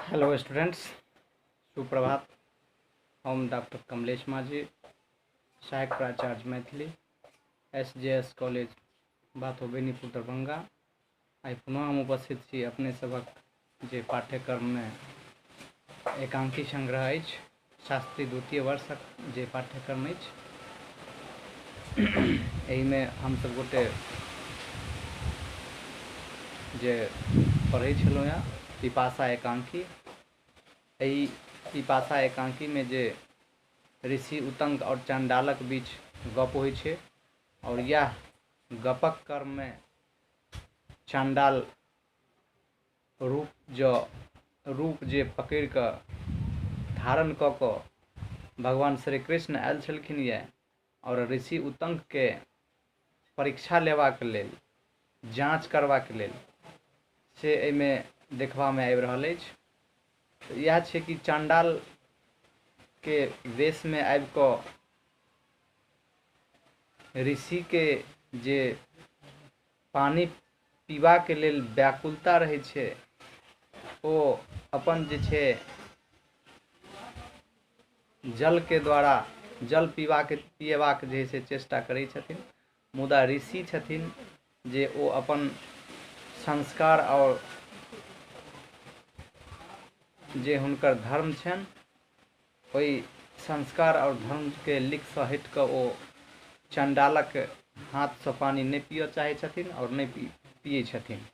Hello students, सुप्रभात। हम doctor Kamlesh माझी, सहायक प्राचार्य मैथिली, SJS कॉलेज बाथो बेनीपुर दरभंगा। आई पुनः हम उपस्थित छी अपने सबक जे पाठ्यक्रम में एकांकी संग्रह अछि, शास्त्री द्वितीय वर्षक जे पाठ्यक्रम अछि। एहि में हम सब गोटे जे पढ़ै छलहुँ हैं पिपासा एकांकी। एहि पिपासा एकांकी में जे ऋषि उतंक और चंडालक बीच गप होइ छै और यह गपक क्रम में चंडाल रूप जे पकड़ कऽ धारण कऽ कऽ भगवान श्री कृष्ण आयल छलखिन यऽ और ऋषि उतंक के परीक्षा लेबाक लेल, जाँच करबाक लेल से एहिमे देखबा में आबि रहल अछि। यह छै कि चंडाल के वेश में आबि कऽ ऋषि के जे पानी पीबा के लेल व्याकुलता रहै छै, ओ अपन जे छै जल के द्वारा जल पिएबाक जे से चेष्टा करै छथिन। मुदा ऋषि छथिन जे ओ अपन संस्कार और जे हुनकर धर्म छनि, ओहि संस्कार और धर्म के लिख सँ हटि कऽ ओ चंडालक हाथ से पानी नहीं पिय चाहे छथिन और नहीं पिए छथिन।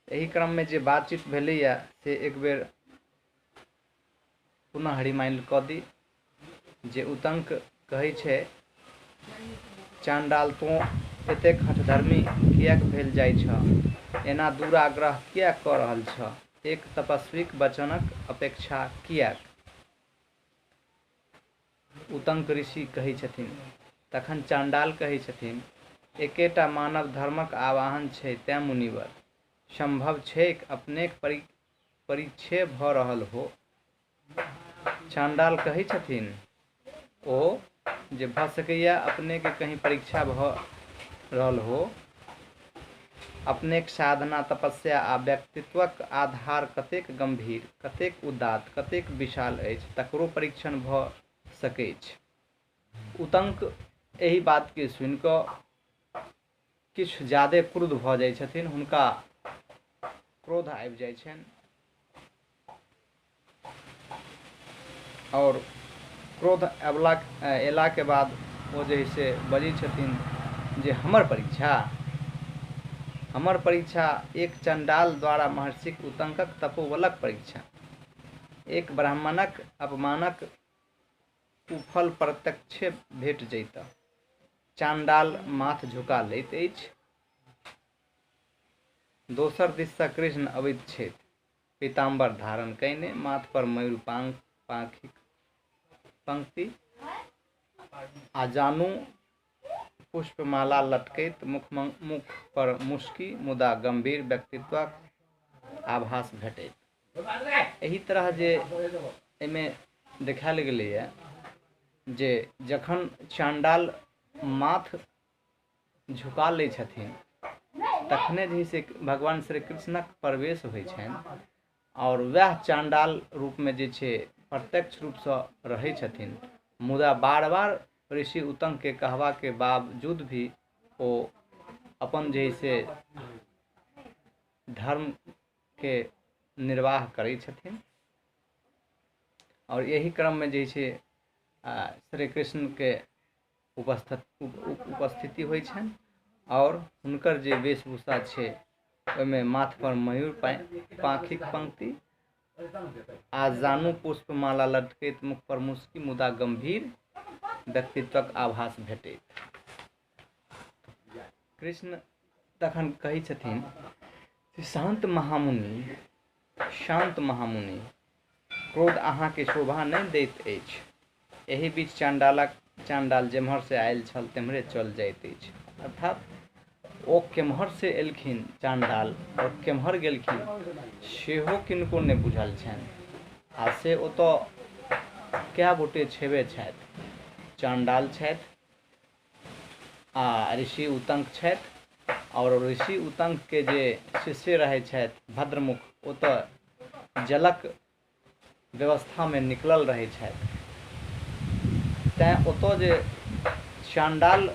एही क्रम में जे बातचीत भेलैया से एक बेर पुनः रिमाइंड कऽ दी। जे उतंक कहै छै, चंडाल तो एतेक हठधर्मी किएक भेल जाइ छ, एना दुराग्रह किया कऽ रहल छ, एक तपस्वीक वचनक अपेक्षा किएक। उतंक ऋषि कहै छथिन। तखन चंडाल कहै छथिन, एकेटा मानव धर्मक आवाहन छै तें मुनिवर, संभव छैक अपनेक परिचय भऽ रहल हो। चंडाल कहै छथिन, ओ जे भऽ सकैया अपने के कहीं परीक्षा भऽ रहल हो। अपनेक साधना, तपस्या आ व्यक्तित्वक आधार कतेक गंभीर, कतेक उदात्त, कतेक विशाल अछि, तकरो परीक्षण भऽ सकैछ। उतंक एहि बात के सुनि कऽ किछु ज्यादे क्रुद्ध भऽ जाइ छथिन, हुनका क्रोध आबि जाइ छनि और क्रोध अयला के बाद वो जे से बजै छथिन जे हमर परीक्षा एक चंडाल द्वारा महर्षिक उतंकक तपोबलक परीक्षा, एक ब्राह्मणक अपमानक कुफल प्रत्यक्ष भेट जैतऽ। चंडाल माथ झुका लैत अछि। दोसर दिस सँ कृष्ण अबैत छथि, पीताम्बर धारण कयने, माथ पर मयूर पाँखिक पंक्ति आ जानू पुष्पमाला लटकैत, मुख पर मुस्की, मुदा गंभीर व्यक्तित्वक आभास भेटैत। एही तरह जे एहिमे देखायल गेलैया जे जखन चंडाल माथ झुका लै छथिन, तखने जे से भगवान श्री कृष्णक प्रवेश होइ छनि और वह चंडाल रूप में जे छै प्रत्यक्ष रूप से रहै छथिन। मुदा बार बार ऋषि उतंक के कहवा के बावजूद भी ओ अपन जे से धर्म के निर्वाह करै छथिन और यही क्रम में जे छै श्री कृष्ण के उपस्थिति होइ छनि और हुनकर जे वेशभूषा छै ओहिमे माथ पर मयूर पाँखिक पंक्ति आ जानू पुष्पमाला लटकैत, मुख पर मुस्की, मुदा गंभीर व्यक्तित्वक आभास भेटैत। कृष्ण तखन कहै छथिन, शांत महामुनि, क्रोध अहाँ के शोभा नहीं दैत अछि। एही बीच चंडाल जेम्हर से आयल छल तेम्हरे चल जाइत अछि। अर्थात ओ केम्हर से एलखिन चंडाल और केम्हर गेलखिन सेहो किनको नहि बुझल छनि। आ से ओतऽ कए गोटे छेबे छथि, चंडाल छथि आ ऋषि उतंक छथि और ऋषि उतंक के जे शिष्य रहै छथि भद्रमुख, ओ तऽ जलक व्यवस्था में निकलल रहै छथि। तैँ ओतऽ जे चाण्डाल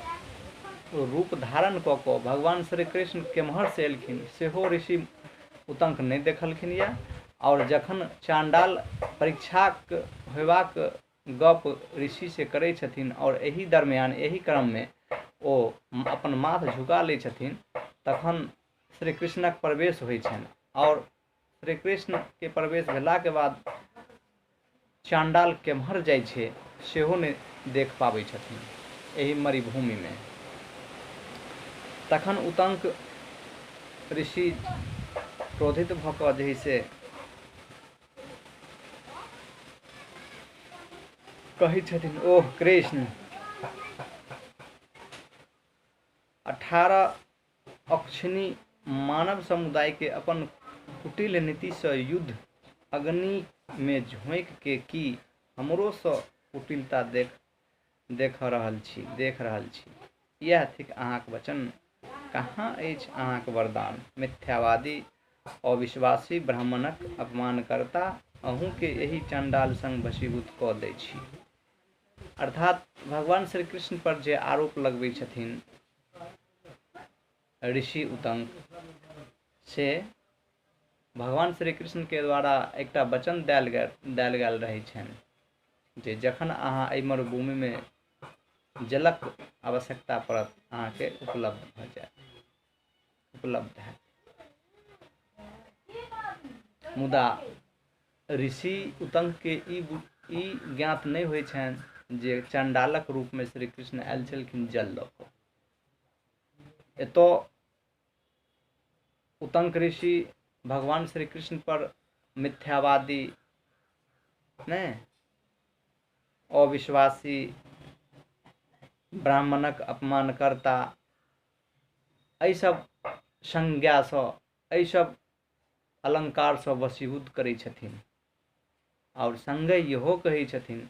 रूप धारण कऽ कऽ भगवान श्री कृष्ण केम्हर से एलखिन सेहो ऋषि उतंक नहि देखलखिन यऽ। और जखन चाण्डाल परीक्षाक होयबाक गप ऋषि से करै छथिन और एही दरमियान एही क्रम में ओ अपन माथ झुका लै छथिन, तखन श्री कृष्णक प्रवेश होइ छनि। और श्री कृष्ण के प्रवेश भेलाके बाद चाण्डाल केम्हर जाइ छै सेहो नहि देख पाबै छथिन एही मरुभूमि में। तखन उतंक ऋषि क्रोधित भऽ कऽ जे है से कहै छथिन, ओह कृष्ण, 18 अक्षिणी मानव समुदाय के अपन कुटिल नीति से युद्ध अग्नि में झोंक के की हमरो सँ कुटिलता देख रहल छी। यह थिक अहाँक वचन, कहाँ अछि अहाँक वरदान। मिथ्यावादी अविश्वासी ब्राह्मणक अपमानकर्ता अहूँ के एही चाण्डाल संग वशीभूत कऽ दै छी। अर्थात भगवान श्री कृष्ण पर जे आरोप लगबै छथिन ऋषि उतंक, से भगवान श्री कृष्ण के द्वारा एकटा वचन देल गेल रहै छनि जे जखन अहाँ एहि मरुभूमि में जलक आवश्यकता पड़त अहाँ के उपलब्ध हैत। मुदा ऋषि उतंक के ई ज्ञात नहीं होइ छनि जे चाण्डालक रूप में श्री कृष्ण आयल छलखिन जल लऽ कऽ। एतऽ उतंक ऋषि भगवान श्री कृष्ण पर मिथ्यावादी नहीं, अविश्वासी, ब्राह्मणक अपमानकर्ता, एहि सब संज्ञा सँ, एहि सब अलंकार सँ वशीभूत करै छथिन। और संगे इहो कहै छथिन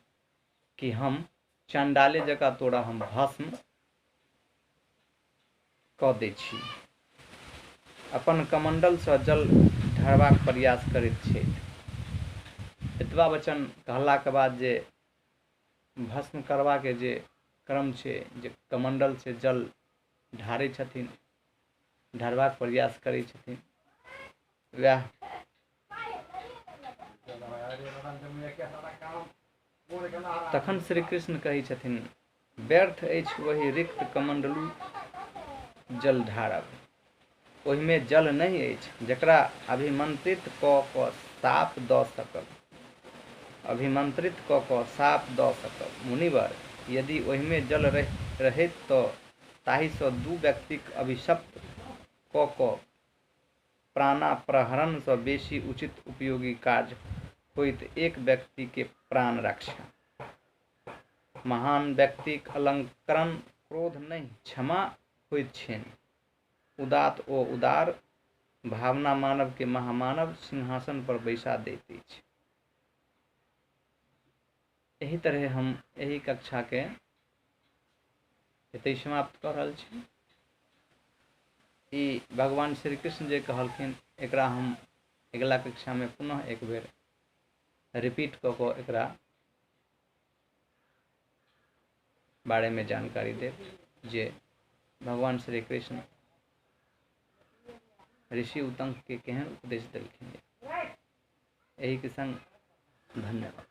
कि हम चाण्डाले जकाँ तोरा हम भस्म कऽ दै छी। अपन कमंडल सँ जल ढारबाक प्रयास करैत छथि। एतबा वचन कहलाके बाद जे भस्म करबाके जे क्रम छै, जे कमंडल से जल ढारै छथिन, ढारबाक प्रयास करै छथिन, वएह तखन श्री कृष्ण कहै छथिन, व्यर्थ अछि वही रिक्त कमंडलू जल ढारब। ओहिमे जल नहीं अछि जकरा अभिमंत्रित कऽ कऽ साप दऽ सकब। मुनिवर, यदि ओहिमे जल रहैत तऽ ताहि सँ 2 व्यक्तिक अभिशप्त कऽ कऽ प्राणापहरण सँ बेसी उचित उपयोगी काज होइत एक व्यक्ति के प्राण रक्षा। महान व्यक्तिक अलंकरण क्रोध नहीं क्षमा होइत छनि। उदात ओ उदार भावना मानव के महामानव सिंहासन पर बैसा दैत अछि। एही तरह हम एही कक्षा के एतै समाप्त कऽ रहल छी। ई भगवान श्री कृष्ण जे कहलखिन एकरा हम अगला कक्षा में पुनः एक बेर रिपीट कऽ कऽ एकरा बारे में जानकारी देब जे भगवान श्री कृष्ण ऋषि उतंक के केहन उपदेश देलखिन। एही के संग धन्यवाद।